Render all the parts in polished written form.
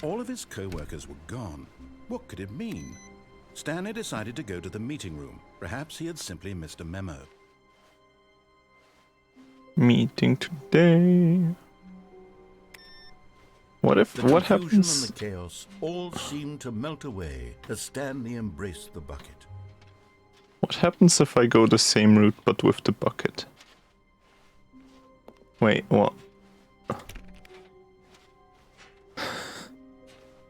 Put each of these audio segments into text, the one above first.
All of his co-workers were gone. What could it mean? Stanley decided to go to the meeting room. Perhaps he had simply missed a memo. Meeting today. What happens? The confusion and the chaos all seemed to melt away as Stanley embraced the bucket. What happens if I go the same route but with the bucket? Wait, what?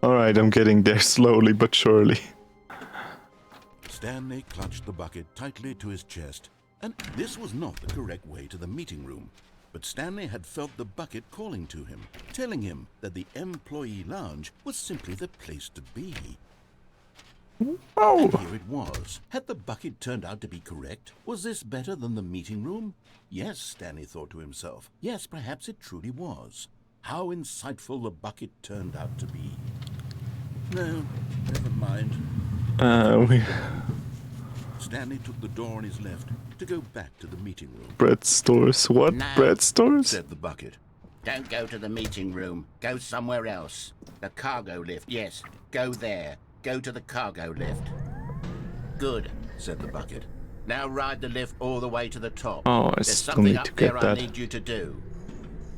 Alright, I'm getting there slowly but surely. Stanley clutched the bucket tightly to his chest, and this was not the correct way to the meeting room. But Stanley had felt the bucket calling to him, telling him that the employee lounge was simply the place to be. Oh! And here it was. Had the bucket turned out to be correct? Was this better than the meeting room? Yes, Stanley thought to himself. Yes, perhaps it truly was. How insightful the bucket turned out to be. No, never mind. Stanley took the door on his left to go back to the meeting room. Bread stores? What? No, bread stores? Said the bucket. Don't go to the meeting room. Go somewhere else. The cargo lift. Yes, go there. Go to the cargo lift. Good, said the bucket. Now ride the lift all the way to the top. Oh, I There's still something need up to get there that. I need you to do.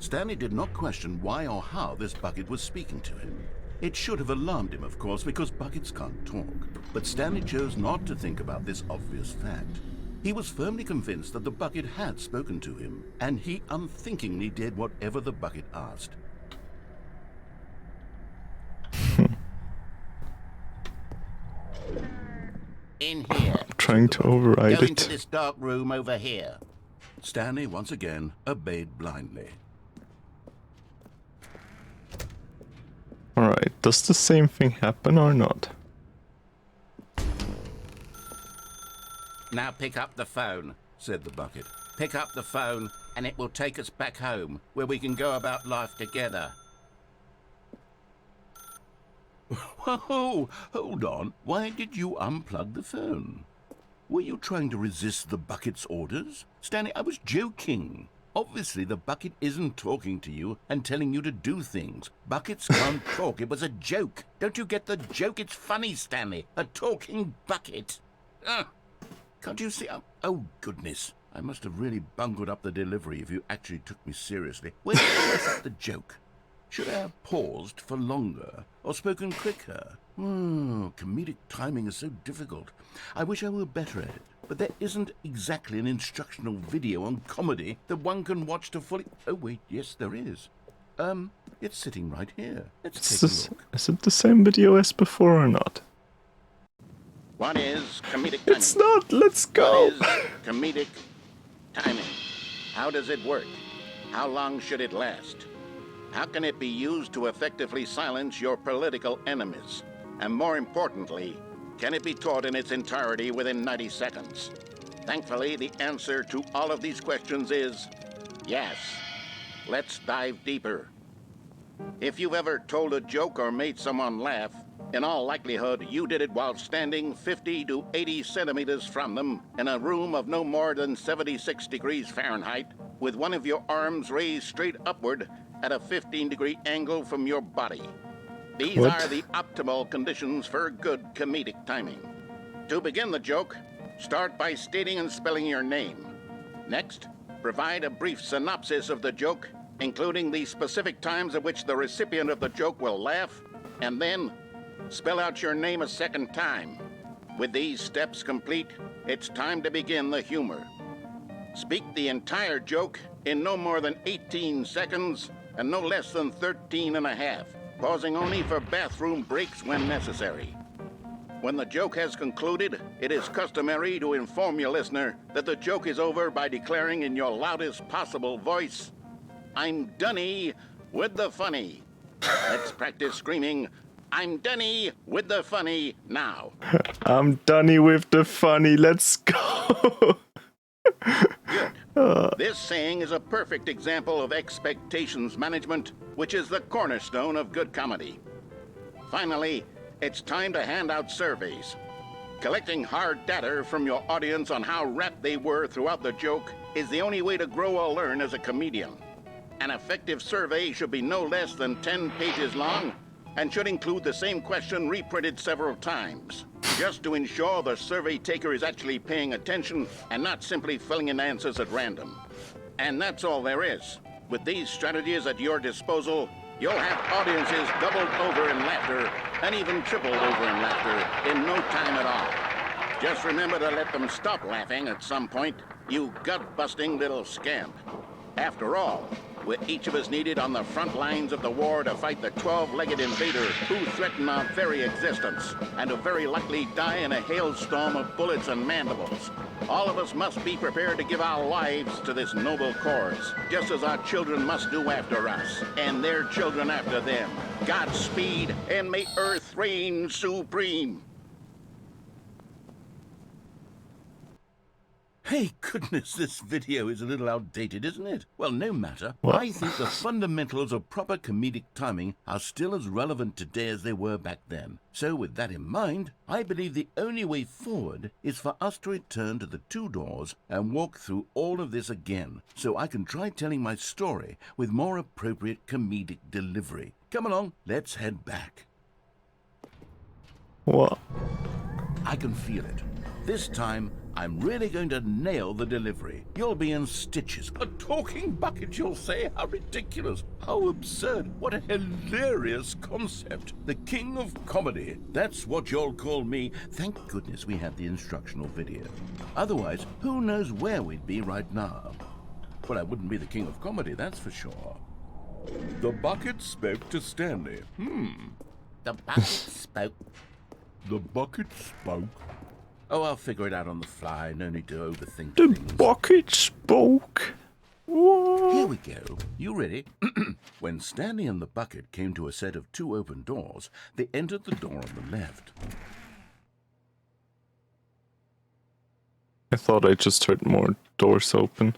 Stanley did not question why or how this bucket was speaking to him. It should have alarmed him, of course, because buckets can't talk. But Stanley chose not to think about this obvious fact. He was firmly convinced that the bucket had spoken to him, and he unthinkingly did whatever the bucket asked. In here. Trying to override Go into it. this dark room over here. Stanley once again obeyed blindly. Alright, does the same thing happen or not? Now pick up the phone, said the bucket. Pick up the phone and it will take us back home, where we can go about life together. Whoa, hold on. Why did you unplug the phone? Were you trying to resist the bucket's orders? Stanley, I was joking. Obviously, the bucket isn't talking to you and telling you to do things. Buckets can't talk. It was a joke. Don't you get the joke? It's funny, Stanley. A talking bucket. Can't you see? Oh, goodness. I must have really bungled up the delivery if you actually took me seriously. Where's the joke? Should I have paused for longer or spoken quicker? Comedic timing is so difficult. I wish I were better at it. But there isn't exactly an instructional video on comedy that one can watch to fully... Oh, wait, yes, there is. It's sitting right here. Let's take a look. Is it the same video as before or not? What is comedic timing? It's not! Let's go! What is comedic timing? How does it work? How long should it last? How can it be used to effectively silence your political enemies? And more importantly, can it be taught in its entirety within 90 seconds? Thankfully, the answer to all of these questions is yes. Let's dive deeper. If you've ever told a joke or made someone laugh, in all likelihood, you did it while standing 50 to 80 centimeters from them in a room of no more than 76 degrees Fahrenheit, with one of your arms raised straight upward at a 15-degree angle from your body. These are the optimal conditions for good comedic timing. To begin the joke, start by stating and spelling your name. Next, provide a brief synopsis of the joke, including the specific times at which the recipient of the joke will laugh, and then spell out your name a second time. With these steps complete, it's time to begin the humor. Speak the entire joke in no more than 18 seconds and no less than 13 and a half, pausing only for bathroom breaks when necessary. When the joke has concluded, it is customary to inform your listener that the joke is over by declaring in your loudest possible voice, "I'm Dunny with the funny." Let's practice screaming, "I'm Dunny with the funny" now. I'm Dunny with the funny, let's go! Good. This saying is a perfect example of expectations management, which is the cornerstone of good comedy. Finally, it's time to hand out surveys. Collecting hard data from your audience on how rapt they were throughout the joke is the only way to grow or learn as a comedian. An effective survey should be no less than 10 pages long, and should include the same question reprinted several times, just to ensure the survey taker is actually paying attention and not simply filling in answers at random. And that's all there is. With these strategies at your disposal, you'll have audiences doubled over in laughter and even tripled over in laughter in no time at all. Just remember to let them stop laughing at some point, you gut-busting little scamp. After all, we're each of us needed on the front lines of the war to fight the 12-legged invader who threaten our very existence, and who very likely die in a hailstorm of bullets and mandibles. All of us must be prepared to give our lives to this noble cause, just as our children must do after us, and their children after them. Godspeed, and may Earth reign supreme. Hey, goodness, this video is a little outdated, isn't it? Well, no matter. What? I think the fundamentals of proper comedic timing are still as relevant today as they were back then. So with that in mind, I believe the only way forward is for us to return to the two doors and walk through all of this again, so I can try telling my story with more appropriate comedic delivery. Come along, let's head back. What? I can feel it. This time, I'm really going to nail the delivery. You'll be in stitches. A talking bucket, you'll say? How ridiculous. How absurd. What a hilarious concept. The king of comedy. That's what you'll call me. Thank goodness we have the instructional video. Otherwise, who knows where we'd be right now. Well, I wouldn't be the king of comedy, that's for sure. The bucket spoke to Stanley. The bucket spoke. The bucket spoke. Oh, I'll figure it out on the fly. No need to overthink The things. bucket spoke. What? Here we go. You ready? When Stanley and the bucket came to a set of two open doors, they entered the door on the left. I thought I just heard more doors open.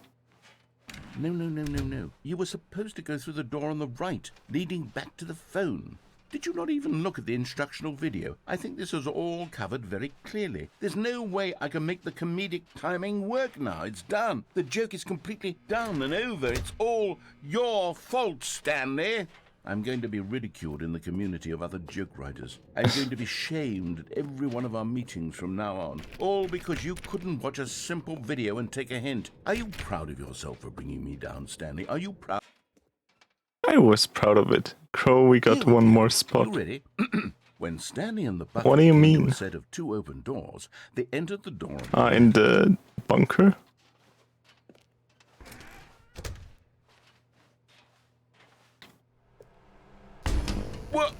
No. You were supposed to go through the door on the right, leading back to the phone. Did you not even look at the instructional video? I think this is all covered very clearly. There's no way I can make the comedic timing work now. It's done. The joke is completely done and over. It's all your fault, Stanley. I'm going to be ridiculed in the community of other joke writers. I'm going to be shamed at every one of our meetings from now on. All because you couldn't watch a simple video and take a hint. Are you proud of yourself for bringing me down, Stanley? Are you proud? I was proud of it. Crow, we got one more spot. You ready? When Stanley and the bucket What do you came mean? to a set of two open doors, they entered the door on the In the bunker? What?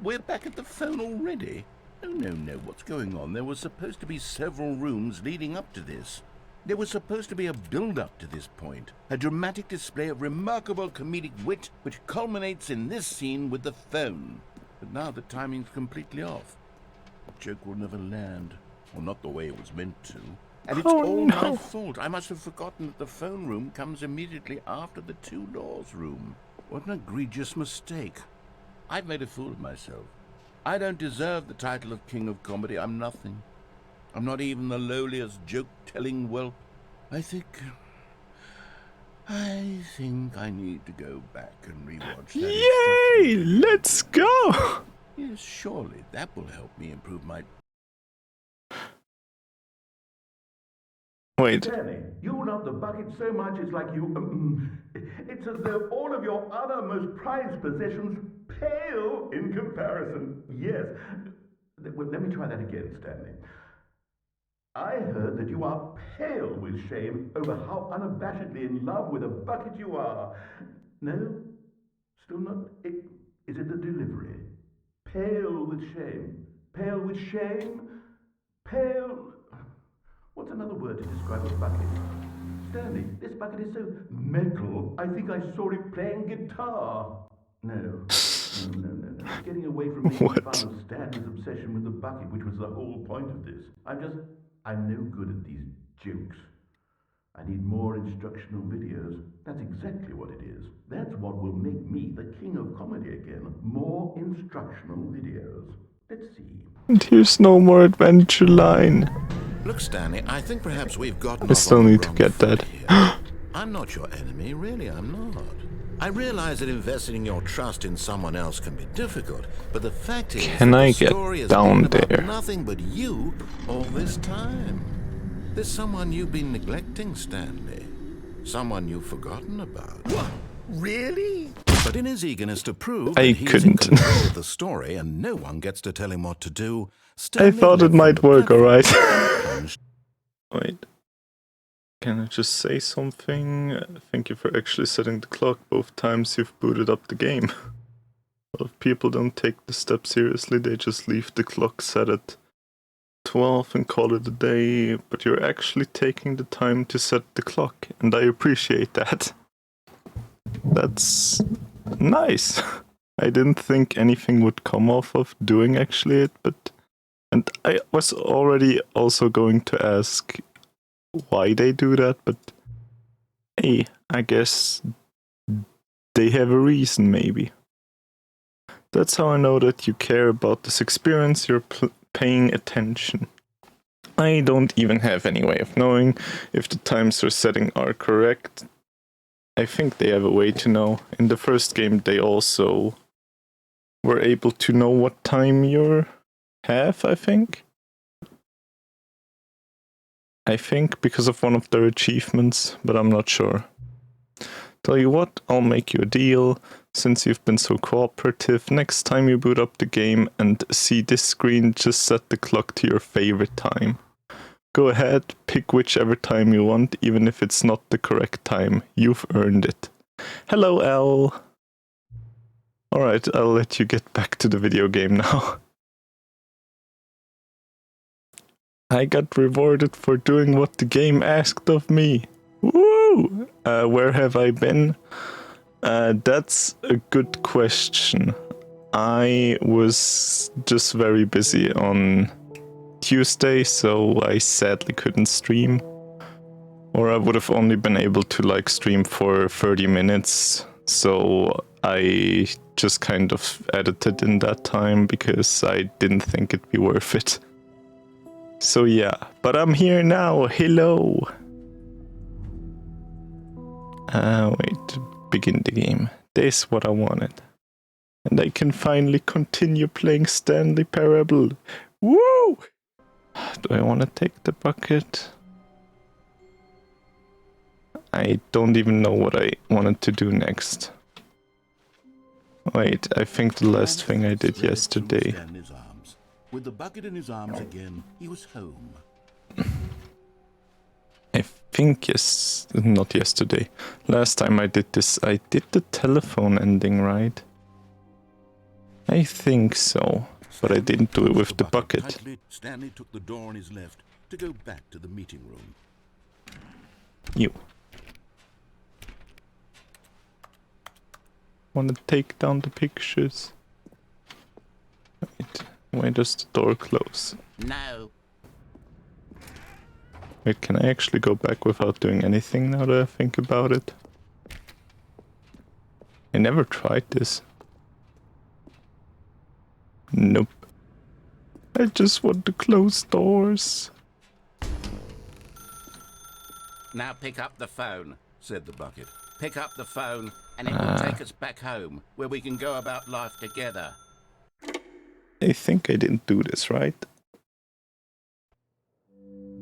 We're back at the phone already? No. What's going on? There was supposed to be several rooms leading up to this. There was supposed to be a build-up to this point, a dramatic display of remarkable comedic wit which culminates in this scene with the phone. But now the timing's completely off. The joke will never land, or not the way it was meant to. And it's all my fault. I must have forgotten that the phone room comes immediately after the two doors room. What an egregious mistake. I've made a fool of myself. I don't deserve the title of King of Comedy. I'm nothing. I'm not even the lowliest joke-telling whelp. I think I need to go back and rewatch that. Yay! Let's go! Yes, surely that will help me improve my... Wait. Stanley, you love the bucket so much it's like you... it's as though all of your other most prized possessions pale in comparison. Yes. Well, let me try that again, Stanley. I heard that you are pale with shame over how unabashedly in love with a bucket you are. No? Still not? Is it the delivery? Pale with shame. Pale with shame? Pale... What's another word to describe a bucket? Stanley, this bucket is so metal, I think I saw it playing guitar. No. Getting away from making fun of Stanley's obsession with the bucket, which was the whole point of this. I'm no good at these jokes. I need more instructional videos. That's exactly what it is. That's what will make me the king of comedy again. More instructional videos. Let's see. And here's no more adventure line. Look, Stanley, I think perhaps we've gotten I still need to get that. I'm not your enemy, really, I'm not. I realize that investing your trust in someone else can be difficult, but the fact is Can that I the get story has down been about there? nothing but you all this time. There's someone you've been neglecting, Stanley. Someone you've forgotten about. What? Really? But in his eagerness to prove I that he's in couldn't. control of the story and no one gets to tell him what to do, I Stanley thought it leapt from might the work, platform alright. and plunged. Wait. Can I just say something? Thank you for actually setting the clock both times you've booted up the game. A lot of people don't take the step seriously, they just leave the clock set at 12 and call it a day, but you're actually taking the time to set the clock, and I appreciate that. That's nice. I didn't think anything would come off of doing actually it, but... And I was already also going to ask why they do that, but hey, I guess they have a reason maybe. That's how I know that you care about this experience, you're paying attention. I don't even have any way of knowing if the times you're setting are correct. I think they have a way to know. In the first game they also were able to know what time you have, I think. Because of one of their achievements, but I'm not sure. Tell you what, I'll make you a deal. Since you've been so cooperative, next time you boot up the game and see this screen, just set the clock to your favorite time. Go ahead, pick whichever time you want, even if it's not the correct time. You've earned it. Hello, Al. Alright, I'll let you get back to the video game now. I got rewarded for doing what the game asked of me. Woo! Where have I been? That's a good question. I was just very busy on Tuesday, so I sadly couldn't stream. Or I would have only been able to stream for 30 minutes, so I just kind of edited in that time because I didn't think it'd be worth it. So yeah, but I'm here now, hello! Wait, begin the game. This is what I wanted. And I can finally continue playing Stanley Parable. Woo! Do I want to take the bucket? I don't even know what I wanted to do next. Wait, I think the last thing I did yesterday. With the bucket in his arms again, he was home. I think not yesterday. Last time I did this, I did the telephone ending, right? I think so, but I didn't do it with the bucket. Tightly, Stanley took the door on his left to go back to the meeting room. You. Wanna take down the pictures? Wait, why does the door close? No. Wait, can I actually go back without doing anything now that I think about it? I never tried this. Nope. I just want to close doors. Now pick up the phone, said the bucket. Pick up the phone and it will take us back home, where we can go about life together. I think I didn't do this right.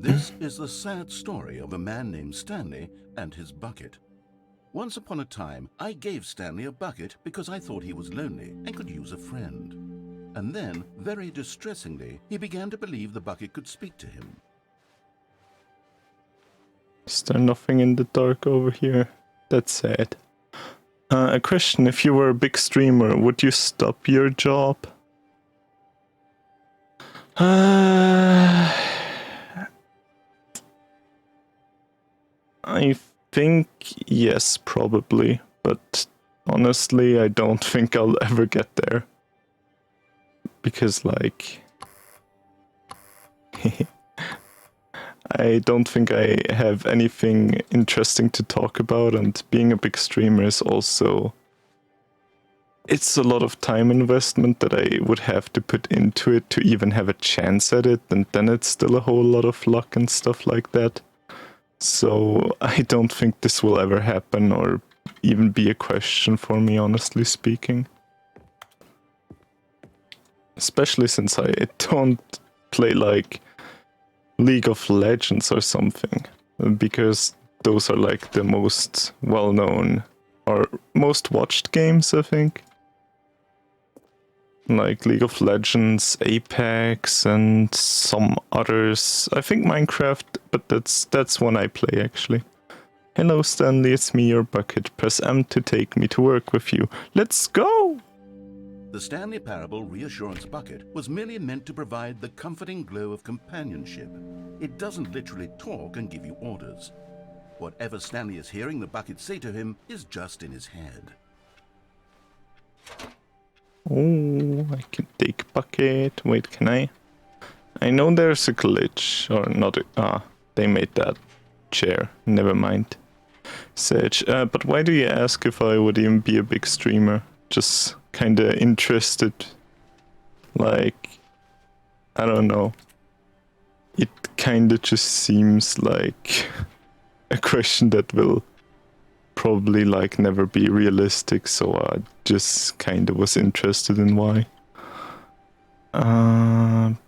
This is the sad story of a man named Stanley and his bucket. Once upon a time, I gave Stanley a bucket because I thought he was lonely and could use a friend. And then, very distressingly, he began to believe the bucket could speak to him. Is there nothing in the dark over here? That's sad. A question, if you were a big streamer, would you stop your job? I think yes, probably, but honestly, I don't think I'll ever get there. Because, I don't think I have anything interesting to talk about, and being a big streamer is also... It's a lot of time investment that I would have to put into it to even have a chance at it, and then it's still a whole lot of luck and stuff like that. So I don't think this will ever happen, or even be a question for me, honestly speaking. Especially since I don't play like League of Legends or something, because those are like the most well-known or most watched games, I think. Like League of Legends, Apex, and some others. I think Minecraft, but that's one I play actually. Hello Stanley, it's me, your bucket. Press M to take me to work with you. Let's go! The Stanley Parable Reassurance Bucket was merely meant to provide the comforting glow of companionship. It doesn't literally talk and give you orders. Whatever Stanley is hearing the bucket say to him is just in his head. Oh, I can take bucket. Wait, can I? I know there's a glitch, or not. They made that chair. Never mind. Sage, but why do you ask if I would even be a big streamer? Just kinda interested. Like, I don't know. It kinda just seems like a question that will probably like never be realistic, so I just kinda was interested in why.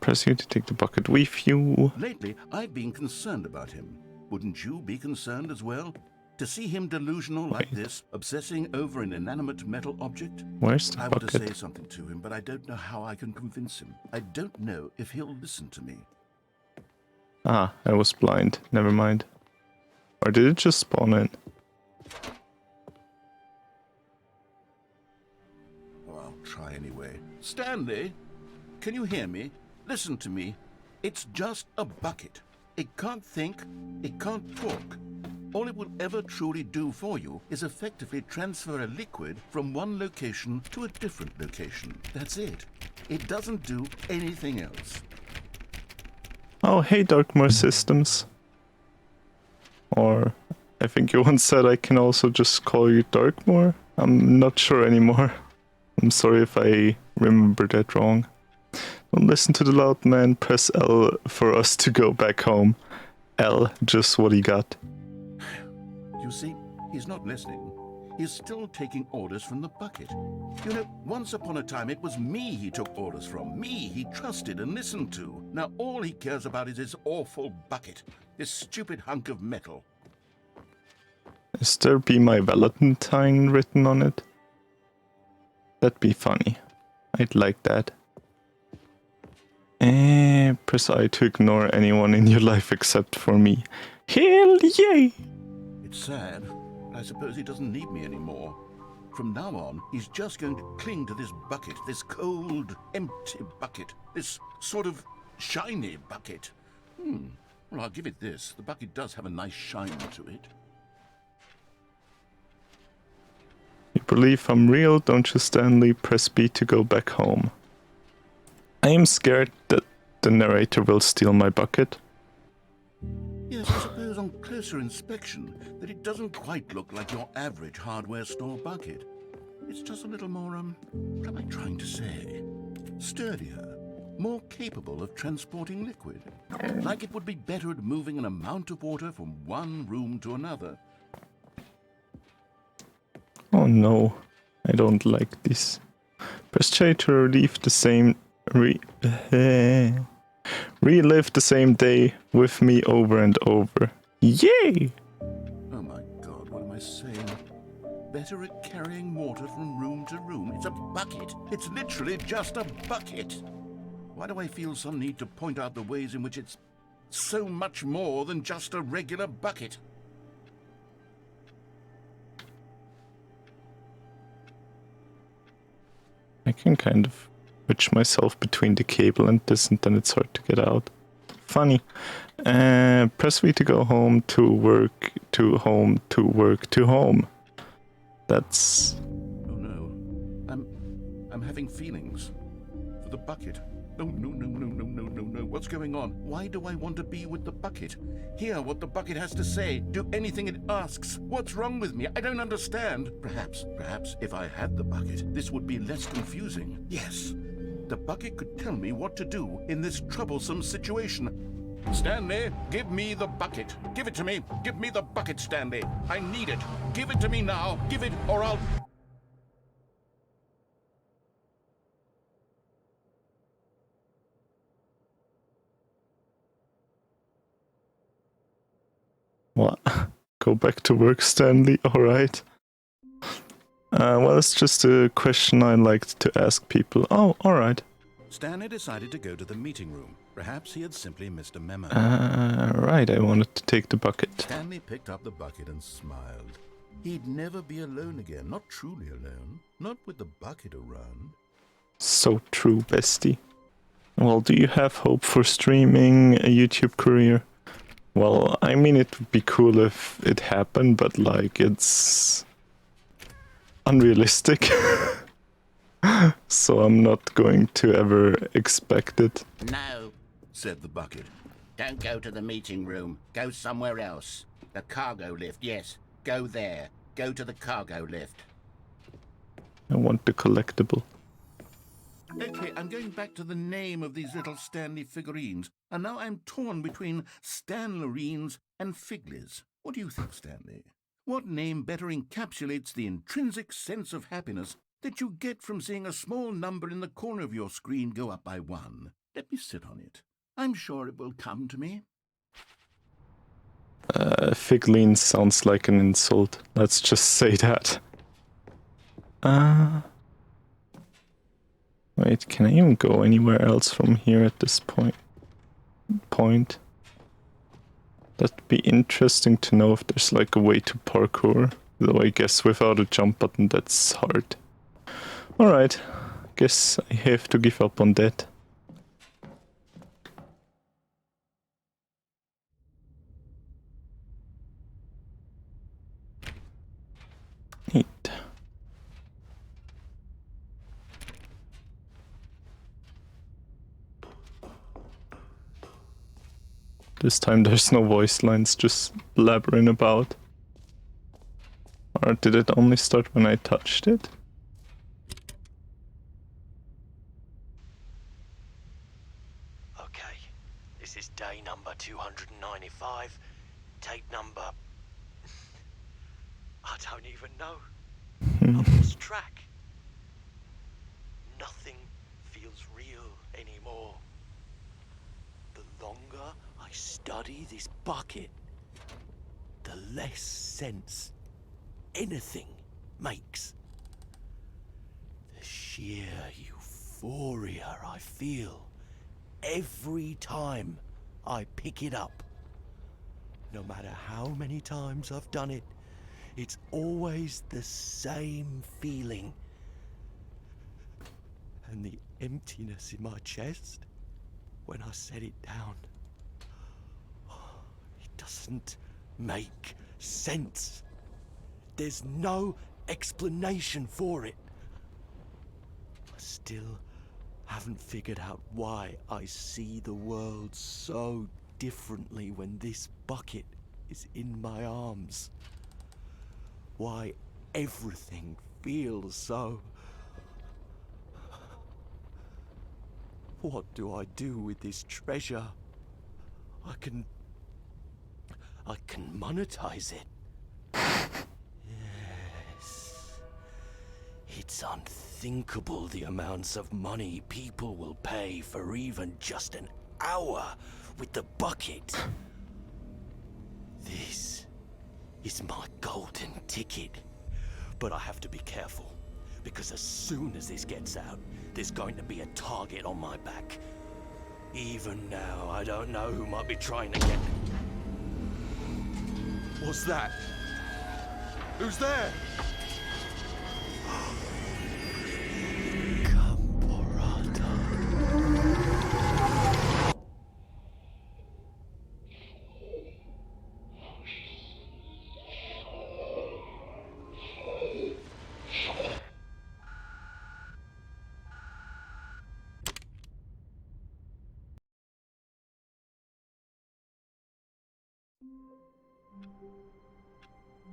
Press you to take the bucket with you. Lately, I've been concerned about him. Wouldn't you be concerned as well? To see him delusional like this, obsessing over an inanimate metal object? Where's the I want to say bucket? something to him, but I don't know how I can convince him. I don't know if he'll listen to me. Ah, I was blind. Never mind. Or did it just spawn in? Oh, I'll try anyway. Stanley, can you hear me? Listen to me. It's just a bucket. It can't think, it can't talk. All it will ever truly do for you is effectively transfer a liquid from one location to a different location. That's it. It doesn't do anything else. Oh, hey, Darkmoor Systems. Or, I think you once said I can also just call you Darkmoor? I'm not sure anymore. I'm sorry if I remember that wrong. Don't listen to the loud man, press L for us to go back home. L, just what he got. You see, he's not listening. He's still taking orders from the bucket. You know, once upon a time it was me he took orders from. Me he trusted and listened to. Now all he cares about is his awful bucket. This stupid hunk of metal. Is there Be My Valentine written on it? That'd be funny. I'd like that. Press I to ignore anyone in your life except for me. Hell yay! It's sad. I suppose he doesn't need me anymore. From now on, he's just going to cling to this bucket, this cold, empty bucket, this sort of shiny bucket. Well, I'll give it this. The bucket does have a nice shine to it. You believe I'm real, don't you, Stanley? Press B to go back home. I am scared that the narrator will steal my bucket. Yes, I suppose on closer inspection that it doesn't quite look like your average hardware store bucket. It's just a little more, what am I trying to say? Sturdier, more capable of transporting liquid. Like it would be better at moving an amount of water from one room to another. Oh no, I don't like this. Press J to relive the same relive the same day with me over and over. Yay! Oh my God, what am I saying? Better at carrying water from room to room. It's a bucket. It's literally just a bucket. Why do I feel some need to point out the ways in which it's so much more than just a regular bucket? I can kind of switch myself between the cable and this, and then it's hard to get out. Funny. Press V to go home, to work, to home, to work, to home. That's... Oh no. I'm having feelings. For the bucket. No, no, no, no, no, no, no, no. What's going on? Why do I want to be with the bucket? Hear what the bucket has to say. Do anything it asks. What's wrong with me? I don't understand. Perhaps if I had the bucket, this would be less confusing. Yes. The bucket could tell me what to do in this troublesome situation. Stanley, give me the bucket. Give it to me. Give me the bucket, Stanley. I need it. Give it to me now. Give it, or I'll... What? Go back to work, Stanley. Alright. Well, it's just a question I liked to ask people. Oh, alright. Stanley decided to go to the meeting room. Perhaps he had simply missed a memo. Right, I wanted to take the bucket. Stanley picked up the bucket and smiled. He'd never be alone again, not truly alone, not with the bucket around. So true, bestie. Well, do you have hope for streaming a YouTube career? Well, I mean, it would be cool if it happened, but like, it's unrealistic. So I'm not going to ever expect it. No, said the bucket. don't go to the meeting room. Go somewhere else. The cargo lift, yes. Go there. Go to the cargo lift. I want the collectible. Okay, I'm going back to the name of these little Stanley figurines, and now I'm torn between Stanlerines and Figlies. What do you think, Stanley? What name better encapsulates the intrinsic sense of happiness that you get from seeing a small number in the corner of your screen go up by 1? Let me sit on it. I'm sure it will come to me. Figleen sounds like an insult. Let's just say that. Wait, can I even go anywhere else from here at this point? That'd be interesting to know if there's like a way to parkour. Though I guess without a jump button that's hard. Alright, guess I have to give up on that. Neat. This time there's no voice lines, just blabbering about. Or did it only start when I touched it? Okay, this is day number 295, tape number... I don't even know. I've lost track. Nothing feels real anymore. The longer I study this bucket, the less sense anything makes. The sheer euphoria I feel every time I pick it up. No matter how many times I've done it, it's always the same feeling. And the emptiness in my chest when I set it down. It doesn't make sense. There's no explanation for it. I still haven't figured out why I see the world so differently when this bucket is in my arms. Why everything feels so... What do I do with this treasure? I can monetize it. Yes. It's unthinkable the amounts of money people will pay for even just an hour with the bucket. This is my golden ticket. But I have to be careful, because as soon as this gets out, there's going to be a target on my back. Even now, I don't know who might be trying to get... What's that? Who's there?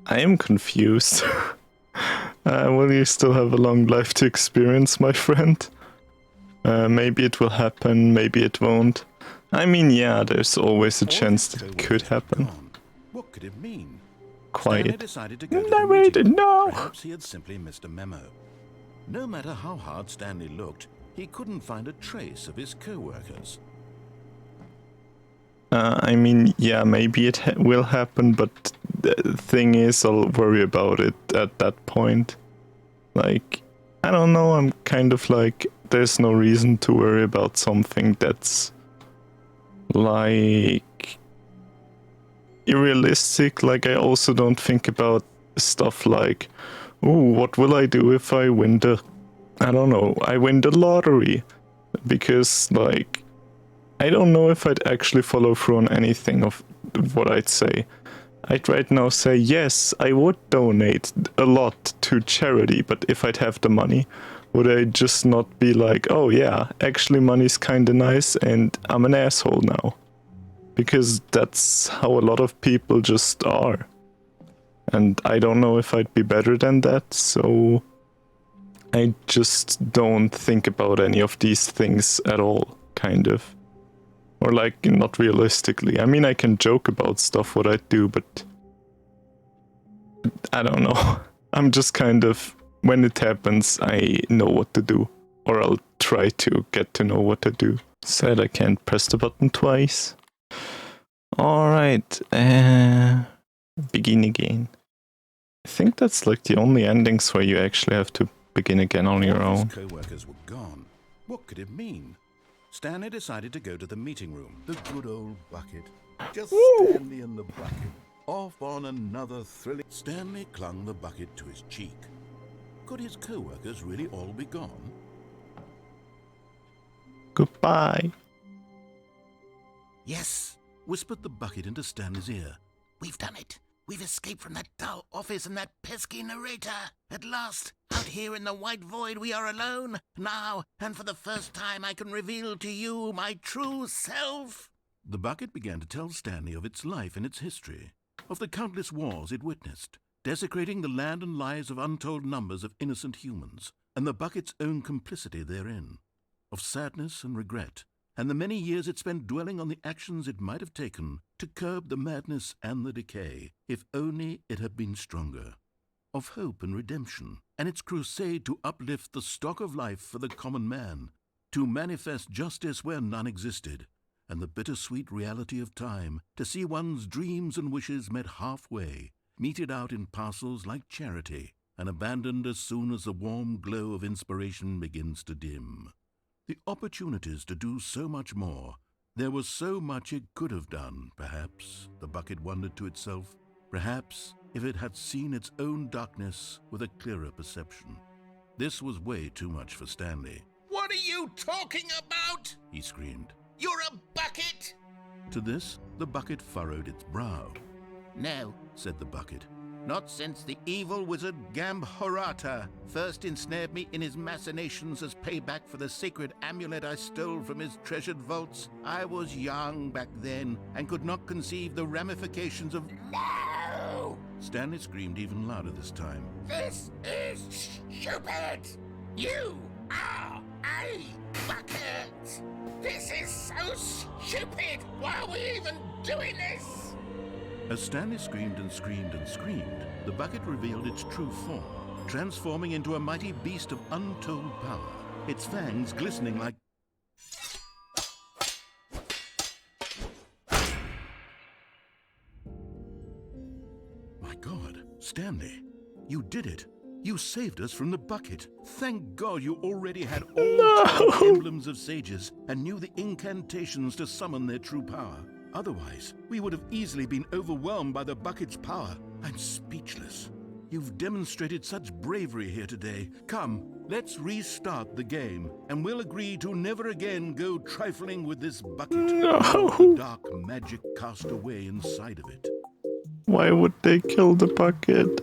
I am confused. Will you still have a long life to experience, my friend? Maybe it will happen, maybe it won't. I mean, yeah, there's always a All chance his that it co-workers could were happen. gone. What could it mean? Stanley Quiet. decided to go to the Narrated, meeting. no! Perhaps he had simply missed a memo. No matter how hard Stanley looked, he couldn't find a trace of his co-workers. I mean, yeah, maybe it will happen, but the thing is, I'll worry about it at that point. Like, I don't know, I'm kind of like, there's no reason to worry about something that's like unrealistic. Like, I also don't think about stuff like, ooh, what will I do if I win I don't know, I win the lottery? Because, like, I don't know if I'd actually follow through on anything of what I'd say. I'd right now say, yes, I would donate a lot to charity, but if I'd have the money, would I just not be like, oh yeah, actually money's kinda nice and I'm an asshole now? Because that's how a lot of people just are. And I don't know if I'd be better than that, so I just don't think about any of these things at all, kind of. Or like, not realistically. I mean, I can joke about stuff, what I do, but I don't know. I'm just kind of, when it happens, I know what to do. Or I'll try to get to know what to do. Sad I can't press the button twice. Alright, begin again. I think that's like the only endings where you actually have to begin again on your All own. his co-workers were gone. What could it mean? Stanley decided to go to the meeting room. The good old bucket. Just Woo! Stanley and the bucket. Off on another thrilling... Stanley clung the bucket to his cheek. Could his co-workers really all be gone? Goodbye. Yes, whispered the bucket into Stanley's ear. We've done it. We've escaped from that dull office and that pesky narrator. At last, out here in the white void, we are alone. Now, and for the first time, I can reveal to you my true self. The bucket began to tell Stanley of its life and its history, of the countless wars it witnessed, desecrating the land and lives of untold numbers of innocent humans, and the bucket's own complicity therein, of sadness and regret, and the many years it spent dwelling on the actions it might have taken to curb the madness and the decay, if only it had been stronger, of hope and redemption, and its crusade to uplift the stock of life for the common man, to manifest justice where none existed, and the bittersweet reality of time, to see one's dreams and wishes met halfway, meted out in parcels like charity, and abandoned as soon as the warm glow of inspiration begins to dim. The opportunities to do so much more. There was so much it could have done, perhaps, the bucket wondered to itself. Perhaps, if it had seen its own darkness with a clearer perception. This was way too much for Stanley. What are you talking about? He screamed. You're a bucket! To this, the bucket furrowed its brow. No, Said the bucket. not since the evil wizard Gambhorata first ensnared me in his machinations as payback for the sacred amulet I stole from his treasured vaults. I was young back then and could not conceive the ramifications of... No! Stanley screamed even louder this time. This is stupid! You are a bucket! This is so stupid! Why are we even doing this? As Stanley screamed and screamed and screamed, the bucket revealed its true form, transforming into a mighty beast of untold power, its fangs glistening like... My God, Stanley, you did it. You saved us from the bucket. Thank God you already had all the emblems of sages and knew the incantations to summon their true power. Otherwise, we would have easily been overwhelmed by the bucket's power. I'm speechless. You've demonstrated such bravery here today. Come, let's restart the game, and we'll agree to never again go trifling with this bucket. No. The dark magic cast away inside of it. Why would they kill the bucket?